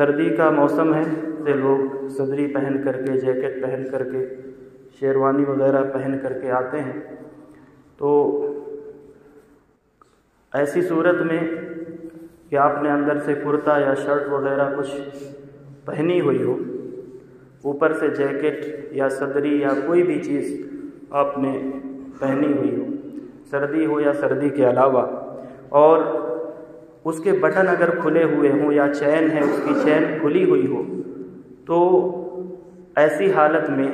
سردی کا موسم ہے سے لوگ صدری پہن کر کے، جیکٹ پہن کر کے، شیروانی وغیرہ پہن کر کے آتے ہیں، تو ایسی صورت میں کہ آپ نے اندر سے کرتا یا شرٹ وغیرہ کچھ پہنی ہوئی ہو، اوپر سے جیکٹ یا صدری یا کوئی بھی چیز آپ نے پہنی ہوئی ہو، سردی ہو یا سردی کے علاوہ، اور اس کے بٹن اگر کھلے ہوئے ہوں یا چین ہے اس کی چین کھلی ہوئی ہو، تو ایسی حالت میں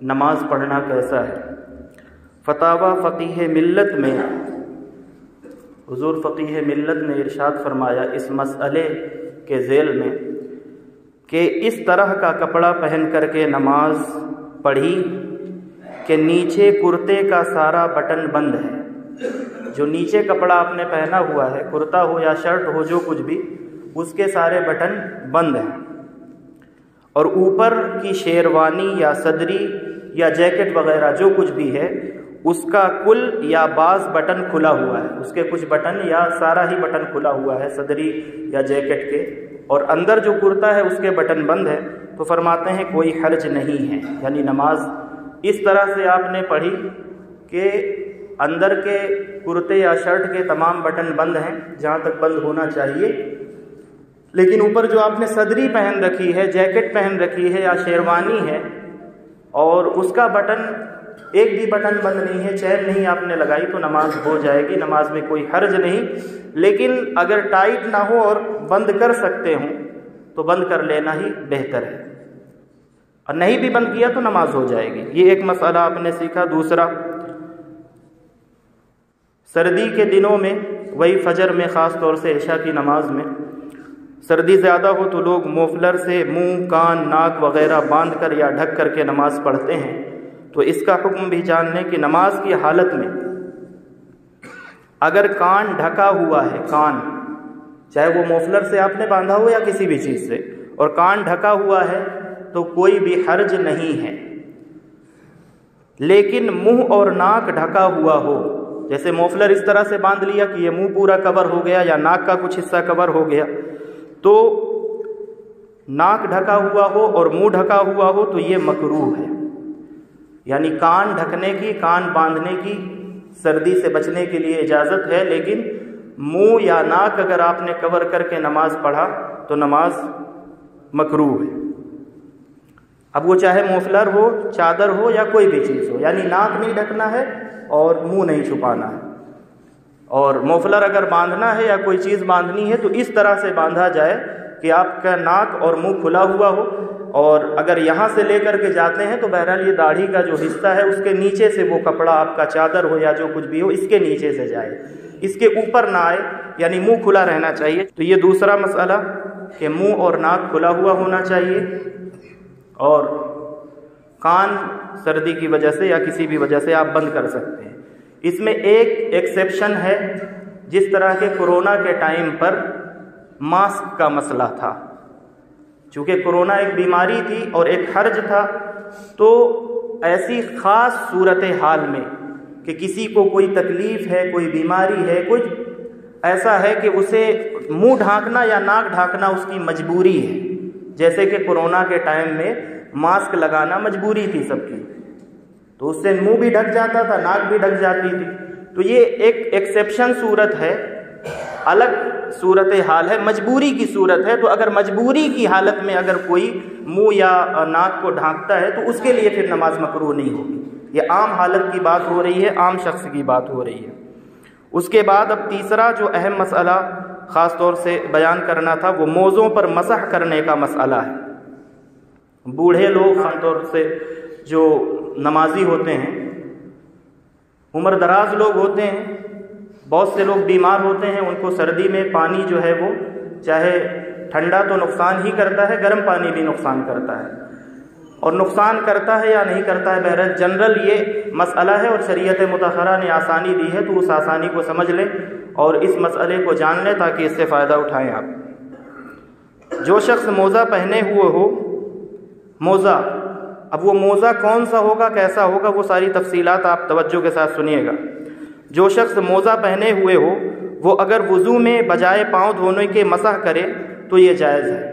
نماز پڑھنا کیسا ہے؟ فتاوی فقیہ ملت میں حضور فقیہ ملت نے ارشاد فرمایا اس مسئلے کے ذیل میں کہ اس طرح کا کپڑا پہن کر کے نماز پڑھی کہ نیچے کرتے کا سارا بٹن بند ہے، جو نیچے کپڑا آپ نے پہنا ہوا ہے، کرتا ہو یا شرٹ ہو، جو کچھ بھی، اس کے سارے بٹن بند ہیں، اور اوپر کی شیروانی یا صدری یا جیکٹ وغیرہ جو کچھ بھی ہے اس کا کل یا بعض بٹن کھلا ہوا ہے، اس کے کچھ بٹن یا سارا ہی بٹن کھلا ہوا ہے صدری یا جیکٹ کے، اور اندر جو کرتا ہے اس کے بٹن بند ہے، تو فرماتے ہیں کوئی حرج نہیں ہے، یعنی نماز اس طرح سے آپ نے پڑھی کہ اندر کے کرتے یا شرٹ کے تمام بٹن بند ہیں جہاں تک بند ہونا چاہیے، لیکن اوپر جو آپ نے صدری پہن رکھی ہے، جیکٹ پہن رکھی ہے یا شیروانی ہے، اور اس کا بٹن ایک بھی بٹن بند نہیں ہے، چین نہیں آپ نے لگائی، تو نماز ہو جائے گی، نماز میں کوئی حرج نہیں، لیکن اگر ٹائٹ نہ ہو اور بند کر سکتے ہوں تو بند کر لینا ہی بہتر ہے، اور نہیں بھی بند کیا تو نماز ہو جائے گی۔ یہ ایک مسئلہ آپ نے سیکھا۔ دوسرا، سردی کے دنوں میں وہی فجر میں، خاص طور سے عشاء کی نماز میں سردی زیادہ ہو تو لوگ موفلر سے منہ، کان، ناک وغیرہ باندھ کر یا ڈھک کر کے نماز پڑھتے ہیں، تو اس کا حکم بھی جان لیں کہ نماز کی حالت میں اگر کان ڈھکا ہوا ہے، کان چاہے وہ موفلر سے آپ نے باندھا ہو یا کسی بھی چیز سے، اور کان ڈھکا ہوا ہے تو کوئی بھی حرج نہیں ہے، لیکن منہ اور ناک ڈھکا ہوا ہو، جیسے موفلر اس طرح سے باندھ لیا کہ یہ منہ پورا کور ہو گیا یا ناک کا کچھ حصہ کور ہو گیا، تو ناک ڈھکا ہوا ہو اور منہ ڈھکا ہوا ہو تو یہ مکروہ ہے، یعنی کان ڈھکنے کی، کان باندھنے کی سردی سے بچنے کے لیے اجازت ہے، لیکن منہ یا ناک اگر آپ نے کور کر کے نماز پڑھا تو نماز مکروہ ہے۔ اب وہ چاہے موفلر ہو، چادر ہو یا کوئی بھی چیز ہو، یعنی ناک نہیں ڈھکنا ہے اور منہ نہیں چھپانا ہے، اور موفلر اگر باندھنا ہے یا کوئی چیز باندھنی ہے تو اس طرح سے باندھا جائے کہ آپ کا ناک اور منہ کھلا ہوا ہو، اور اگر یہاں سے لے کر کے جاتے ہیں تو بہرحال یہ داڑھی کا جو حصہ ہے اس کے نیچے سے وہ کپڑا آپ کا چادر ہو یا جو کچھ بھی ہو اس کے نیچے سے جائے، اس کے اوپر نہ آئے، یعنی منہ کھلا رہنا چاہیے۔ تو یہ دوسرا مسئلہ کہ منہ اور ناک کھلا ہوا ہونا چاہیے، اور کان سردی کی وجہ سے یا کسی بھی وجہ سے آپ بند کر سکتے ہیں۔ اس میں ایک ایکسیپشن ہے، جس طرح کے کورونا کے ٹائم پر ماسک کا مسئلہ تھا، چونکہ کورونا ایک بیماری تھی اور ایک حرج تھا، تو ایسی خاص صورتحال میں کہ کسی کو کوئی تکلیف ہے، کوئی بیماری ہے، کچھ ایسا ہے کہ اسے منہ ڈھانکنا یا ناک ڈھانکنا اس کی مجبوری ہے، جیسے کہ کورونا کے ٹائم میں ماسک لگانا مجبوری تھی سب کی، تو اس سے منہ بھی ڈھک جاتا تھا، ناک بھی ڈھک جاتی تھی، تو یہ ایک ایکسیپشن صورت ہے، الگ صورتحال ہے، مجبوری کی صورت ہے، تو اگر مجبوری کی حالت میں اگر کوئی منہ یا ناک کو ڈھانکتا ہے تو اس کے لیے پھر نماز مکروہ نہیں ہوگی۔ یہ عام حالت کی بات ہو رہی ہے، عام شخص کی بات ہو رہی ہے۔ اس کے بعد اب تیسرا جو اہم مسئلہ خاص طور سے بیان کرنا تھا وہ موزوں پر مسح کرنے کا مسئلہ ہے۔ بوڑھے لوگ خاص طور سے جو نمازی ہوتے ہیں، عمر دراز لوگ ہوتے ہیں، بہت سے لوگ بیمار ہوتے ہیں، ان کو سردی میں پانی جو ہے وہ چاہے ٹھنڈا تو نقصان ہی کرتا ہے، گرم پانی بھی نقصان کرتا ہے، اور نقصان کرتا ہے یا نہیں کرتا ہے، بہرحال جنرل یہ مسئلہ ہے، اور شریعت مطہرہ نے آسانی دی ہے تو اس آسانی کو سمجھ لیں اور اس مسئلے کو جان لیں تاکہ اس سے فائدہ اٹھائیں آپ۔ جو شخص موزہ پہنے ہوئے ہو، موزہ، اب وہ موزہ کون سا ہوگا، کیسا ہوگا، وہ ساری تفصیلات آپ توجہ کے ساتھ سنیے گا۔ جو شخص موزہ پہنے ہوئے ہو وہ اگر وضو میں بجائے پاؤں دھونے کے مسح کرے تو یہ جائز ہے،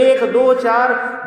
1, 2, 4,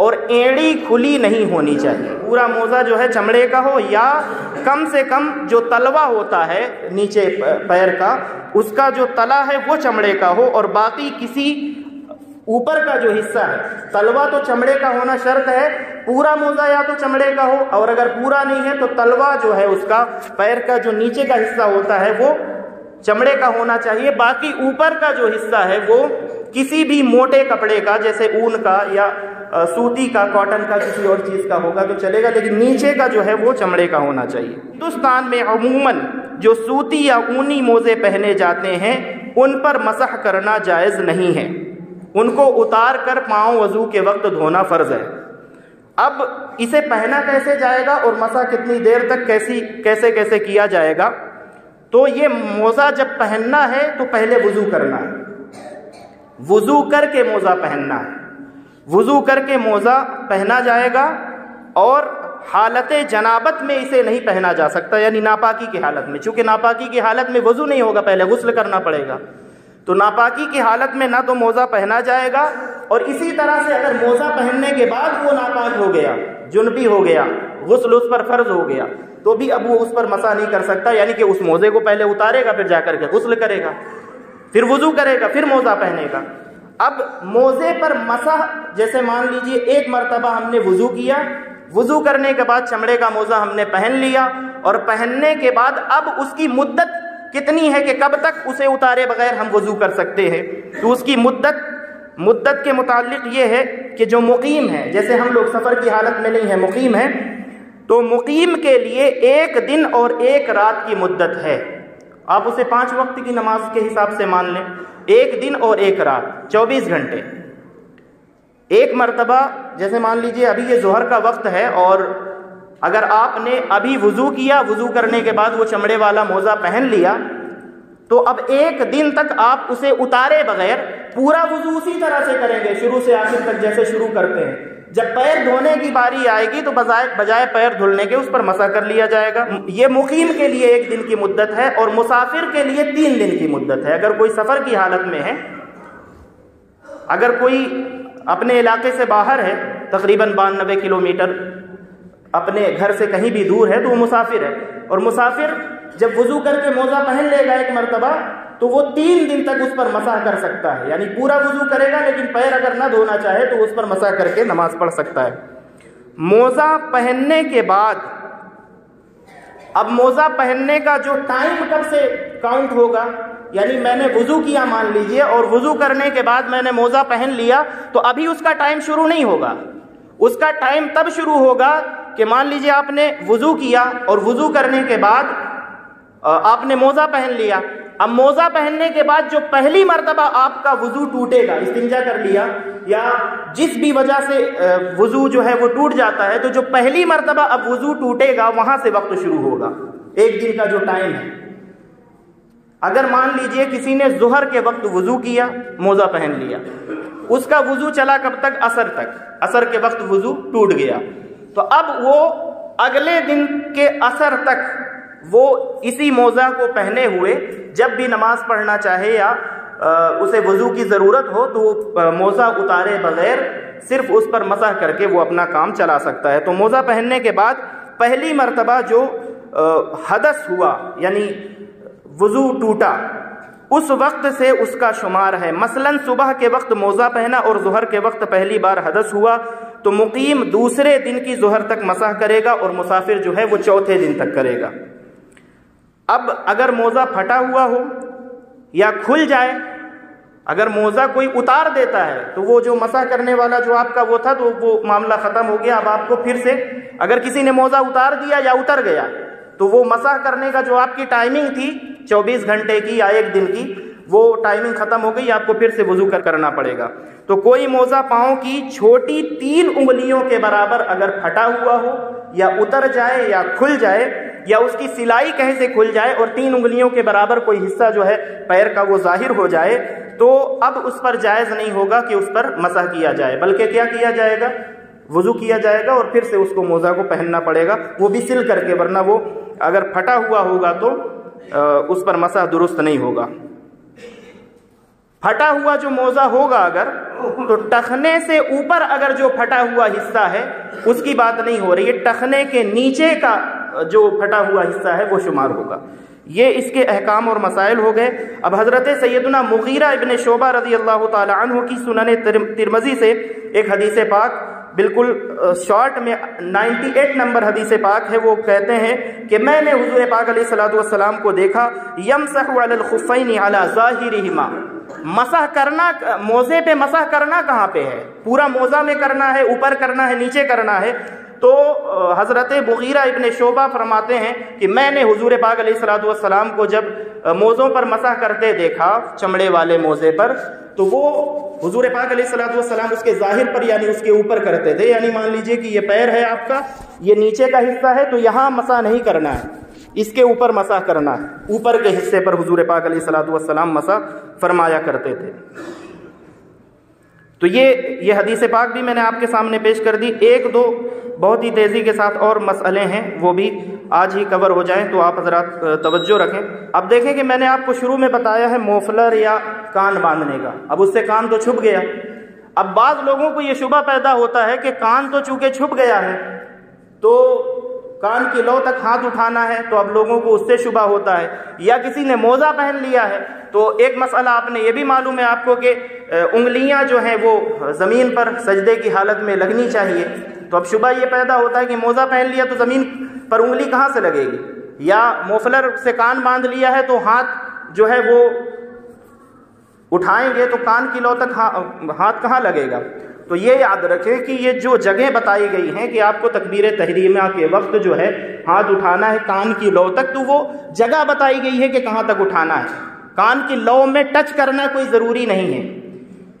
اور ایڑی کھلی نہیں ہونی چاہیے. پورا موزہ جو ہے چمڑے کا ہو یا کم سے کم جو تلوا ہوتا ہے نیچے پیر کا اس کا جو تلا ہے وہ چمڑے کا ہو, اور باقی کسی اوپر کا جو حصہ ہے, تلوا تو چمڑے کا ہونا شرط ہے, پورا موزہ یا تو چمڑے کا ہو, اور اگر پورا نہیں ہے تو تلوا جو ہے اس کا پیر کا جو نیچے کا حصہ ہوتا ہے وہ چمڑے کا ہونا چاہیے. باقی اوپر کا جو حصہ ہے وہ کسی بھی موٹے کپڑے کا, جیسے اون کا یا سوتی کا, کاٹن کا, کسی اور چیز کا ہوگا تو چلے گا, لیکن نیچے کا جو ہے وہ چمڑے کا ہونا چاہیے. ہندوستان میں عموماً جو سوتی یا اونی موزے پہنے جاتے ہیں ان پر مسح کرنا جائز نہیں ہے, ان کو اتار کر پاؤں وضو کے وقت دھونا فرض ہے. اب اسے پہنا کیسے جائے گا اور مسح کتنی دیر تک کیسے کیا جائے گا؟ تو یہ موزہ جب پہننا ہے تو پہلے وضو کرنا ہے, وضو کر کے موزہ پہننا ہے. وضو کر کے موزہ پہنا جائے گا, اور حالت جنابت میں اسے نہیں پہنا جا سکتا, یعنی ناپاکی کی حالت میں. چونکہ ناپاکی کی حالت میں وضو نہیں ہوگا, پہلے غسل کرنا پڑے گا, تو ناپاکی کی حالت میں نہ تو موزہ پہنا جائے گا, اور اسی طرح سے اگر موزہ پہننے کے بعد وہ ناپاک ہو گیا, جنبی ہو گیا, غسل اس پر فرض ہو گیا, تو بھی اب وہ اس پر مسح نہیں کر سکتا. یعنی کہ اس موزے کو پہلے اتارے گا, پھر جا کر کے غسل کرے گا, پھر وضو کرے گا, پھر موزہ پہنے گا. اب موزے پر مسح, جیسے مان لیجئے ایک مرتبہ ہم نے وضو کیا, وضو کرنے کے بعد چمڑے کا موزہ ہم نے پہن لیا, اور پہننے کے بعد اب اس کی مدت کتنی ہے کہ کب تک اسے اتارے بغیر ہم وضو کر سکتے ہیں. تو اس کی مدت کے متعلق یہ ہے کہ جو مقیم ہے, جیسے ہم لوگ سفر کی حالت میں نہیں ہیں, مقیم ہے, تو مقیم کے لیے 1 دن اور 1 رات کی مدت ہے. آپ اسے 5 وقت کی نماز کے حساب سے مان لیں, 1 دن اور 1 رات, 24 گھنٹے. ایک مرتبہ جیسے مان لیجئے ابھی یہ ظہر کا وقت ہے, اور اگر آپ نے ابھی وضو کیا, وضو کرنے کے بعد وہ چمڑے والا موزہ پہن لیا, تو اب 1 دن تک آپ اسے اتارے بغیر پورا وضو اسی طرح سے کریں گے, شروع سے آخر تک جیسے شروع کرتے ہیں. جب پیر دھونے کی باری آئے گی تو بجائے پیر دھلنے کے اس پر مسح کر لیا جائے گا. یہ مقیم کے لیے 1 دن کی مدت ہے, اور مسافر کے لیے 3 دن کی مدت ہے. اگر کوئی سفر کی حالت میں ہے, اگر کوئی اپنے علاقے سے باہر ہے, تقریباً 92 کلومیٹر اپنے گھر سے کہیں بھی دور ہے, تو وہ مسافر ہے. اور مسافر جب وضو کر کے موزہ پہن لے گا ایک مرتبہ, تو وہ 3 دن تک اس پر مسح کر سکتا ہے. یعنی پورا وضو کرے گا, لیکن پیر اگر نہ دھونا چاہے تو اس پر مسح کر کے نماز پڑھ سکتا ہے. موزہ پہننے کے بعد, اب موزہ پہننے کا جو ٹائم کب سے کاؤنٹ ہوگا, یعنی میں نے وضو کیا مان لیجئے, اور وضو کرنے کے بعد میں نے موزہ پہن لیا, تو ابھی اس کا ٹائم شروع نہیں ہوگا. اس کا ٹائم تب شروع ہوگا کہ مان لیجئے آپ نے وضو کیا, اور وضو کرنے کے بعد آپ نے موزہ پہن لیا. اب موزہ پہننے کے بعد جو پہلی مرتبہ آپ کا وضو ٹوٹے گا, استنجا کر لیا یا جس بھی وجہ سے وضو جو ہے وہ ٹوٹ جاتا ہے, تو جو پہلی مرتبہ اب وضو ٹوٹے گا وہاں سے وقت شروع ہوگا, 1 دن کا جو ٹائم ہے. اگر مان لیجئے کسی نے ظہر کے وقت وضو کیا, موزہ پہن لیا, اس کا وضو چلا کب تک؟ عصر تک. عصر کے وقت وضو ٹوٹ گیا, تو اب وہ اگلے دن کے عصر تک وہ اسی موزہ کو پہنے ہوئے جب بھی نماز پڑھنا چاہے یا اسے وضو کی ضرورت ہو, تو موزہ اتارے بغیر صرف اس پر مسح کر کے وہ اپنا کام چلا سکتا ہے. تو موزہ پہننے کے بعد پہلی مرتبہ جو حدث ہوا, یعنی وضو ٹوٹا, اس وقت سے اس کا شمار ہے. مثلا صبح کے وقت موزہ پہنا اور ظہر کے وقت پہلی بار حدث ہوا, تو مقیم دوسرے دن کی ظہر تک مسح کرے گا, اور مسافر جو ہے وہ چوتھے دن تک کرے گا. اب اگر موزہ پھٹا ہوا ہو یا کھل جائے, اگر موزہ کوئی اتار دیتا ہے تو وہ جو مسح کرنے والا جو آپ کا وہ تھا, تو وہ معاملہ ختم ہو گیا. اب آپ کو پھر سے, اگر کسی نے موزہ اتار دیا یا اتر گیا, تو وہ مسح کرنے کا جو آپ کی ٹائمنگ تھی 24 گھنٹے کی یا 1 دن کی, وہ ٹائمنگ ختم ہو گئی, آپ کو پھر سے وضو کرنا پڑے گا. تو کوئی موزہ پاؤں کی چھوٹی 3 انگلیوں کے برابر اگر پھٹا ہوا ہو, یا اتر جائے یا کھل جائے, یا اس کی سلائی کہیں سے کھل جائے, اور 3 انگلیوں کے برابر کوئی حصہ جو ہے پیر کا وہ ظاہر ہو جائے, تو اب اس پر جائز نہیں ہوگا کہ اس پر مسح کیا جائے, بلکہ کیا کیا جائے گا؟ وضو کیا جائے گا, اور پھر سے اس کو موزہ کو پہننا پڑے گا, وہ بھی سل کر کے, ورنہ وہ اگر پھٹا ہوا ہوگا تو اس پر مسح درست نہیں ہوگا. پھٹا ہوا جو موزہ ہوگا اگر، تو ٹخنے سے اوپر اگر جو پھٹا ہوا حصہ ہے اس کی بات نہیں ہو رہی ہے، ٹخنے کے نیچے کا جو پھٹا ہوا حصہ ہے وہ شمار ہوگا۔ یہ اس کے احکام اور مسائل ہو گئے۔ اب حضرت سیدنا مغیرہ ابن شعبہ رضی اللہ تعالی عنہ کی سنن ترمذی سے ایک حدیث پاک بالکل شارٹ میں 98 نمبر حدیث پاک ہے، وہ کہتے ہیں کہ میں نے حضور پاک علیہ الصلوۃ والسلام کو دیکھا یمسح علی الخفین علی ظاہرہما، مسح کرنا، موزے پہ مسح کرنا کہاں پہ ہے؟ پورا موزہ میں کرنا ہے، اوپر کرنا ہے، نیچے کرنا ہے؟ تو حضرت مغیرہ ابن شعبہ فرماتے ہیں کہ میں نے حضور پاک علیہ الصلوۃ والسلام کو جب موزوں پر مسح کرتے دیکھا، چمڑے والے موزے پر، تو وہ حضور پاک علیہ الصلوۃ والسلام اس کے ظاہر پر یعنی اس کے اوپر کرتے تھے۔ یعنی مان لیجئے کہ یہ پیر ہے آپ کا، یہ نیچے کا حصہ ہے، تو یہاں مسح نہیں کرنا ہے، اس کے اوپر مسح کرنا ہے، اوپر کے حصے پر حضور پاک علیہ الصلوۃ والسلام مسح فرمایا کرتے تھے۔ تو یہ حدیث پاک بھی میں نے آپ کے سامنے پیش کر دی۔ ایک دو بہت ہی تیزی کے ساتھ اور مسئلے ہیں، وہ بھی آج ہی کور ہو جائیں، تو آپ حضرات توجہ رکھیں۔ اب دیکھیں کہ میں نے آپ کو شروع میں بتایا ہے موفلر یا کان باندھنے کا، اب اس سے کان تو چھپ گیا۔ اب بعض لوگوں کو یہ شبہ پیدا ہوتا ہے کہ کان تو چونکہ چھپ گیا ہے تو کان کی لو تک ہاتھ اٹھانا ہے، تو اب لوگوں کو اس سے شبہ ہوتا ہے، یا کسی نے موزہ پہن لیا ہے۔ تو ایک مسئلہ آپ نے یہ بھی معلوم ہے آپ کو کہ انگلیاں جو ہیں وہ زمین پر سجدے کی حالت میں لگنی چاہیے۔ تو اب شبہ یہ پیدا ہوتا ہے کہ موزہ پہن لیا تو زمین پر انگلی کہاں سے لگے گی، یا موفلر سے کان باندھ لیا ہے تو ہاتھ جو ہے وہ اٹھائیں گے تو کان کی لو تک ہاتھ کہاں لگے گا۔ تو یہ یاد رکھیں کہ یہ جو جگہیں بتائی گئی ہیں کہ آپ کو تکبیر تحریمہ کے وقت جو ہے ہاتھ اٹھانا ہے کان کی لو تک، تو وہ جگہ بتائی گئی ہے کہ کہاں تک اٹھانا ہے، کان کی لو میں ٹچ کرنا کوئی ضروری نہیں ہے۔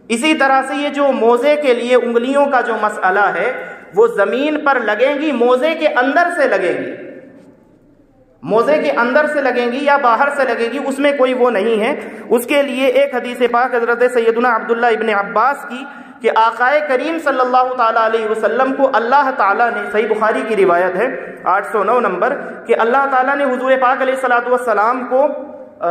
اسی طرح سے یہ جو موزے کے لیے انگلیوں کا جو مسئلہ ہے وہ زمین پر لگیں گی، موزے کے اندر سے لگیں گی، موزے کے اندر سے لگیں گی یا باہر سے لگیں گی، اس میں کوئی وہ نہیں ہے۔ اس کے لیے ایک حدیث پاک حضرت سیدنا عبداللہ ابن عباس کی کہ آقائے کریم صلی اللہ تعالیٰ علیہ وسلم کو اللہ تعالیٰ نے، صحیح بخاری کی روایت ہے 809 نمبر، کہ اللہ تعالیٰ نے حضور پاک علیہ الصلوۃ والسلام کو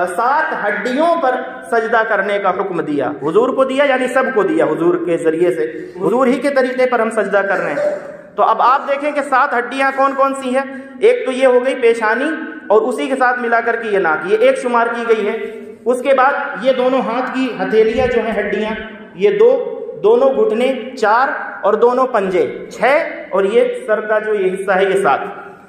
7 ہڈیوں پر سجدہ کرنے کا حکم دیا۔ حضور کو دیا یعنی سب کو دیا، حضور کے ذریعے سے، حضور ہی کے طریقے پر ہم سجدہ کر رہے ہیں۔ تو اب آپ دیکھیں کہ 7 ہڈیاں کون کون سی ہیں۔ ایک تو یہ ہو گئی پیشانی، اور اسی کے ساتھ ملا کر کے یہ ناک، یہ ایک شمار کی گئی ہے۔ اس کے بعد یہ دونوں ہاتھ کی ہتھیلیاں جو ہیں ہڈیاں، یہ 2، دونوں گھٹنے 4، اور دونوں پنجے 6، اور یہ سر کا جو یہ حصہ ہے یہ 7۔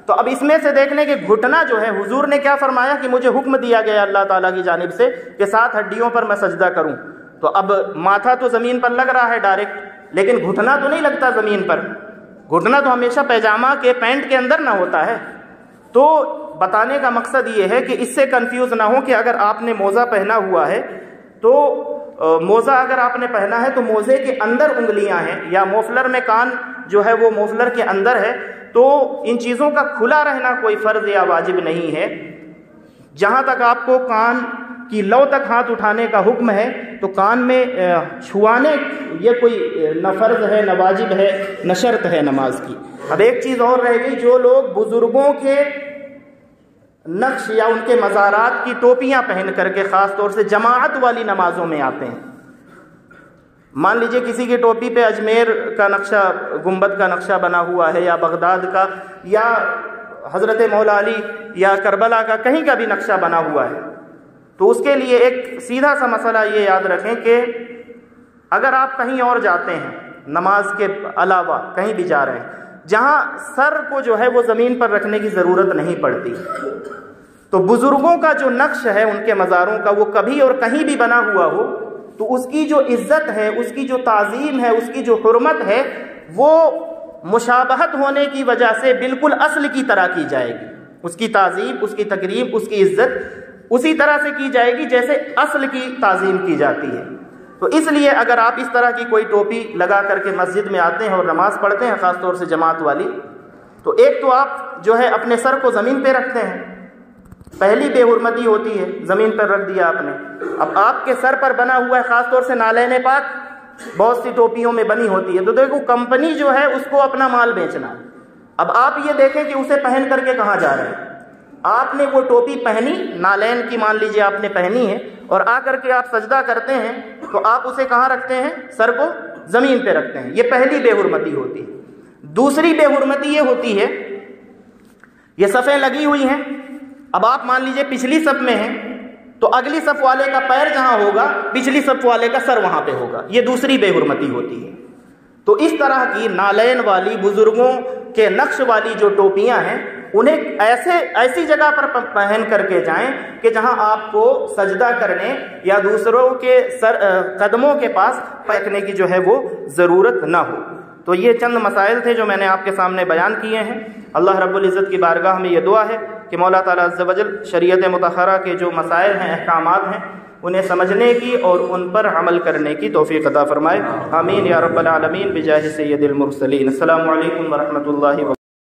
تو اب اس میں سے دیکھ لیں کہ گھٹنا جو ہے حضور نے کیا فرمایا کہ مجھے حکم دیا گیا اللہ تعالیٰ کی جانب سے کہ 7 ہڈیوں پر میں سجدہ کروں۔ تو اب ماتھا تو زمین پر لگ رہا ہے ڈائریکٹ، لیکن گھٹنا تو نہیں لگتا زمین پر، گھٹنا تو ہمیشہ پیجامہ کے پینٹ کے اندر نہ ہوتا ہے۔ تو بتانے کا مقصد یہ ہے کہ اس سے کنفیوز نہ ہو کہ اگر آپ نے موزہ پہنا ہوا ہے تو موزہ اگر آپ نے پہنا ہے تو موزے کے اندر انگلیاں ہیں، یا موفلر میں کان جو ہے وہ موفلر کے اندر ہے، تو ان چیزوں کا کھلا رہنا کوئی فرض یا واجب نہیں ہے۔ جہاں تک آپ کو کان کی لو تک ہاتھ اٹھانے کا حکم ہے تو کان میں چھوانے یہ کوئی نہ فرض ہے نہ واجب ہے نہ شرط ہے نماز کی۔ اب ایک چیز اور رہ گئی، جو لوگ بزرگوں کے نقش یا ان کے مزارات کی ٹوپیاں پہن کر کے خاص طور سے جماعت والی نمازوں میں آتے ہیں، مان لیجئے کسی کی ٹوپی پہ اجمیر کا نقشہ، گنبد کا نقشہ بنا ہوا ہے، یا بغداد کا، یا حضرت مولا علی یا کربلا کا کہیں کا بھی نقشہ بنا ہوا ہے، تو اس کے لیے ایک سیدھا سا مسئلہ یہ یاد رکھیں کہ اگر آپ کہیں اور جاتے ہیں نماز کے علاوہ کہیں بھی جا رہے ہیں جہاں سر کو جو ہے وہ زمین پر رکھنے کی ضرورت نہیں پڑتی، تو بزرگوں کا جو نقش ہے ان کے مزاروں کا وہ کبھی اور کہیں بھی بنا ہوا ہو تو اس کی جو عزت ہے، اس کی جو تعظیم ہے، اس کی جو حرمت ہے، وہ مشابہت ہونے کی وجہ سے بالکل اصل کی طرح کی جائے گی۔ اس کی تعظیم، اس کی تکریم، اس کی عزت اسی طرح سے کی جائے گی جیسے اصل کی تعظیم کی جاتی ہے۔ تو اس لیے اگر آپ اس طرح کی کوئی ٹوپی لگا کر کے مسجد میں آتے ہیں اور نماز پڑھتے ہیں خاص طور سے جماعت والی، تو ایک تو آپ جو ہے اپنے سر کو زمین پہ رکھتے ہیں، پہلی بے حرمتی ہوتی ہے، زمین پر رکھ دیا آپ نے۔ اب آپ کے سر پر بنا ہوا ہے، خاص طور سے نالین پاک بہت سی ٹوپیوں میں بنی ہوتی ہے، تو دیکھو کمپنی جو ہے اس کو اپنا مال بیچنا ہے۔ اب آپ یہ دیکھیں کہ اسے پہن کر کے کہاں جا رہے ہیں۔ آپ نے وہ ٹوپی پہنی، نالین کی مان لیجیے آپ نے پہنی ہے، اور آ کر کے آپ سجدہ کرتے ہیں تو آپ اسے کہاں رکھتے ہیں؟ سر کو زمین پہ رکھتے ہیں. یہ پہلی بے حرمتی ہوتی ہے. دوسری بے حرمتی یہ ہوتی ہے، یہ صفیں لگی ہوئی ہیں، اب آپ مان لیجئے پچھلی صف میں ہیں تو اگلی صف والے کا پیر جہاں ہوگا پچھلی صف والے کا سر وہاں پہ ہوگا. یہ دوسری بے حرمتی ہوتی ہے. تو اس طرح کی نالین والی، بزرگوں کے نقش والی جو ٹوپیاں ہیں انہیں ایسی جگہ پر پہن کر کے جائیں کہ جہاں آپ کو سجدہ کرنے یا دوسروں کے قدموں کے پاس پھینکنے کی جو ہے وہ ضرورت نہ ہو. تو یہ چند مسائل تھے جو میں نے آپ کے سامنے بیان کیے ہیں. اللہ رب العزت کی بارگاہ میں یہ دعا ہے کہ مولا تعالیٰ عز و جل شریعت مطہرہ کے جو مسائل ہیں، احکامات ہیں، انہیں سمجھنے کی اور ان پر عمل کرنے کی توفیق عطا فرمائے. آمین یا رب العالمین بجاہ سید المرسلین. السلام علیکم ورحمۃ اللہ وبرکاتہ.